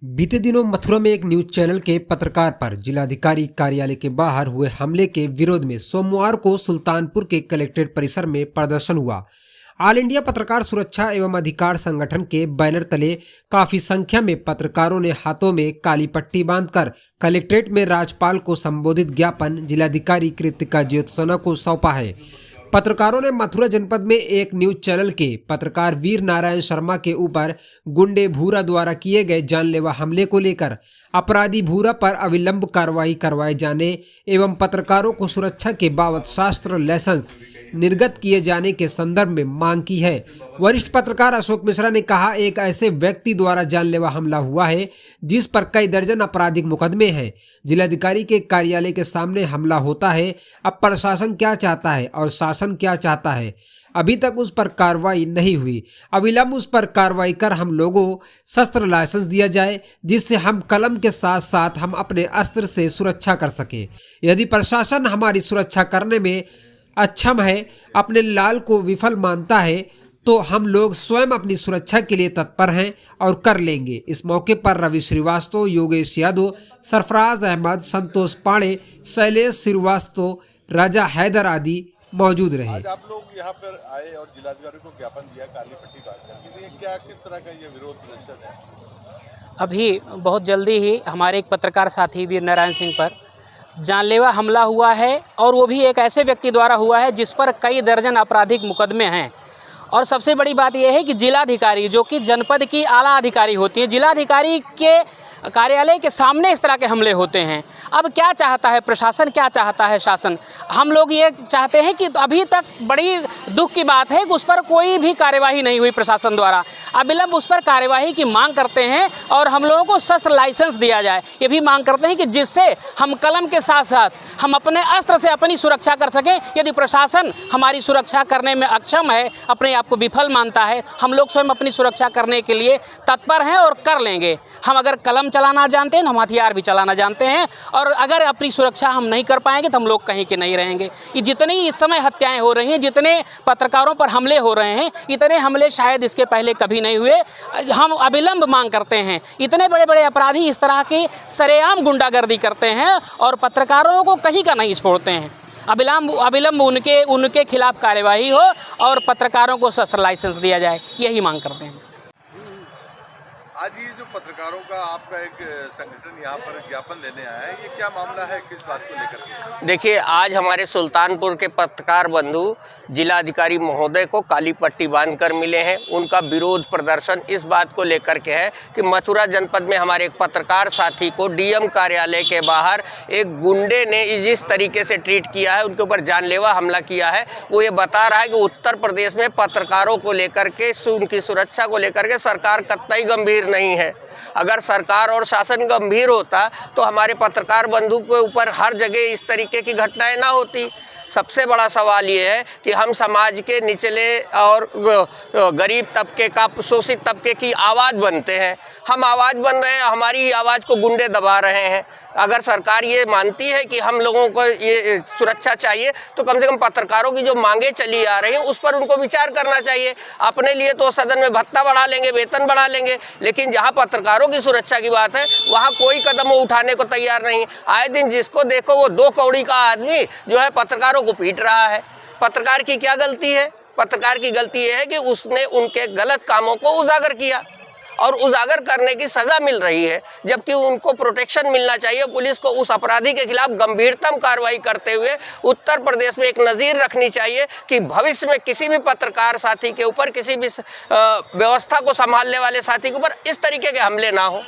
बीते दिनों मथुरा में एक न्यूज चैनल के पत्रकार पर जिलाधिकारी कार्यालय के बाहर हुए हमले के विरोध में सोमवार को सुल्तानपुर के कलेक्ट्रेट परिसर में प्रदर्शन हुआ। ऑल इंडिया पत्रकार सुरक्षा एवं अधिकार संगठन के बैनर तले काफी संख्या में पत्रकारों ने हाथों में काली पट्टी बांधकर कलेक्ट्रेट में राज्यपाल को संबोधित ज्ञापन जिलाधिकारी कृतिका ज्योत्सना को सौंपा है। पत्रकारों ने मथुरा जनपद में एक न्यूज चैनल के पत्रकार वीर नारायण शर्मा के ऊपर गुंडे भूरा द्वारा किए गए जानलेवा हमले को लेकर अपराधी भूरा पर अविलंब कार्रवाई करवाए जाने एवं पत्रकारों को सुरक्षा के बाबत शास्त्र लाइसेंस निर्गत किए जाने के संदर्भ में मांग की है। वरिष्ठ पत्रकार अशोक मिश्रा ने कहा, एक ऐसे व्यक्ति द्वारा जानलेवा हमला हुआ है जिस पर कई दर्जन आपराधिक मुकदमे हैं। जिलाधिकारी के कार्यालय के सामने हमला होता है। अब प्रशासन क्या चाहता है और शासन क्या चाहता है, अभी तक उस पर कार्रवाई नहीं हुई। अविलंब उस पर कार्रवाई कर हम लोगों शस्त्र लाइसेंस दिया जाए, जिससे हम कलम के साथ साथ हम अपने अस्त्र से सुरक्षा कर सके। यदि प्रशासन हमारी सुरक्षा करने में अक्षम है, अपने लाल को विफल मानता है, तो हम लोग स्वयं अपनी सुरक्षा के लिए तत्पर हैं और कर लेंगे। इस मौके पर रवि श्रीवास्तव, योगेश यादव, सरफराज अहमद, संतोष पांडे, शैलेश श्रीवास्तव, राजा हैदर आदि मौजूद रहे। आज आप लोग यहाँ पर आए और जिलाधिकारी को ज्ञापन दिया काली पट्टी बांधकर, ये क्या किस तरह का ये विरोध प्रदर्शन है? अभी बहुत जल्दी ही हमारे एक पत्रकार साथी वीर नारायण सिंह पर जानलेवा हमला हुआ है और वो भी एक ऐसे व्यक्ति द्वारा हुआ है जिस पर कई दर्जन आपराधिक मुकदमे हैं। और सबसे बड़ी बात यह है कि जिलाधिकारी, जो कि जनपद की आला अधिकारी होती है, जिलाधिकारी के कार्यालय के सामने इस तरह के हमले होते हैं। अब क्या चाहता है प्रशासन, क्या चाहता है शासन? हम लोग ये चाहते हैं कि अभी तक बड़ी दुख की बात है कि उस पर कोई भी कार्यवाही नहीं हुई प्रशासन द्वारा। अविलंब उस पर कार्यवाही की मांग करते हैं और हम लोगों को शस्त्र लाइसेंस दिया जाए, ये भी मांग करते हैं कि जिससे हम कलम के साथ साथ हम अपने अस्त्र से अपनी सुरक्षा कर सकें। यदि प्रशासन हमारी सुरक्षा करने में अक्षम है, अपने आप को विफल मानता है, हम लोग स्वयं अपनी सुरक्षा करने के लिए तत्पर हैं और कर लेंगे। हम अगर कलम चलाना जानते हैं, हम हथियार भी चलाना जानते हैं, और अगर अपनी सुरक्षा हम नहीं कर पाएंगे तो हम लोग कहीं के नहीं रहेंगे। ये जितनी इस समय हत्याएं हो रही हैं, जितने पत्रकारों पर हमले हो रहे हैं, इतने हमले शायद इसके पहले कभी नहीं हुए। हम अविलंब मांग करते हैं। इतने बड़े बड़े अपराधी इस तरह की सरेआम गुंडागर्दी करते हैं और पत्रकारों को कहीं का नहीं छोड़ते हैं। अविलंब उनके खिलाफ कार्यवाही हो और पत्रकारों को शस्त्र लाइसेंस दिया जाए, यही मांग करते हैं। आज ये जो पत्रकारों का आपका एक संगठन यहाँ पर ज्ञापन देने आया है, ये क्या मामला है, किस बात को लेकर? देखिए, आज हमारे सुल्तानपुर के पत्रकार बंधु जिलाधिकारी महोदय को काली पट्टी बांधकर मिले हैं। उनका विरोध प्रदर्शन इस बात को लेकर के है कि मथुरा जनपद में हमारे एक पत्रकार साथी को डीएम कार्यालय के बाहर एक गुंडे ने जिस तरीके से ट्रीट किया है, उनके ऊपर जानलेवा हमला किया है। वो ये बता रहा है कि उत्तर प्रदेश में पत्रकारों को लेकर के, उनकी सुरक्षा को लेकर के सरकार कतई गंभीर नहीं है। अगर सरकार और शासन गंभीर होता तो हमारे पत्रकार बंधु के ऊपर हर जगह इस तरीके की घटनाएं ना होती। सबसे बड़ा सवाल ये है कि हम समाज के निचले और गरीब तबके का, शोषित तबके की आवाज़ बनते हैं। हम आवाज़ बन रहे हैं, हमारी ही आवाज़ को गुंडे दबा रहे हैं। अगर सरकार ये मानती है कि हम लोगों को ये सुरक्षा चाहिए तो कम से कम पत्रकारों की जो मांगे चली आ रही हैं उस पर उनको विचार करना चाहिए। अपने लिए तो सदन में भत्ता बढ़ा लेंगे, वेतन बढ़ा लेंगे, लेकिन जहां पत्रकारों की सुरक्षा की बात है वहां कोई कदम वो उठाने को तैयार नहीं। आए दिन जिसको देखो वो दो कौड़ी का आदमी जो है पत्रकारों को पीट रहा है। पत्रकार की क्या गलती है? पत्रकार की गलती ये है कि उसने उनके गलत कामों को उजागर किया और उजागर करने की सज़ा मिल रही है, जबकि उनको प्रोटेक्शन मिलना चाहिए। पुलिस को उस अपराधी के खिलाफ गंभीरतम कार्रवाई करते हुए उत्तर प्रदेश में एक नज़ीर रखनी चाहिए कि भविष्य में किसी भी पत्रकार साथी के ऊपर, किसी भी व्यवस्था को संभालने वाले साथी के ऊपर इस तरीके के हमले ना हो।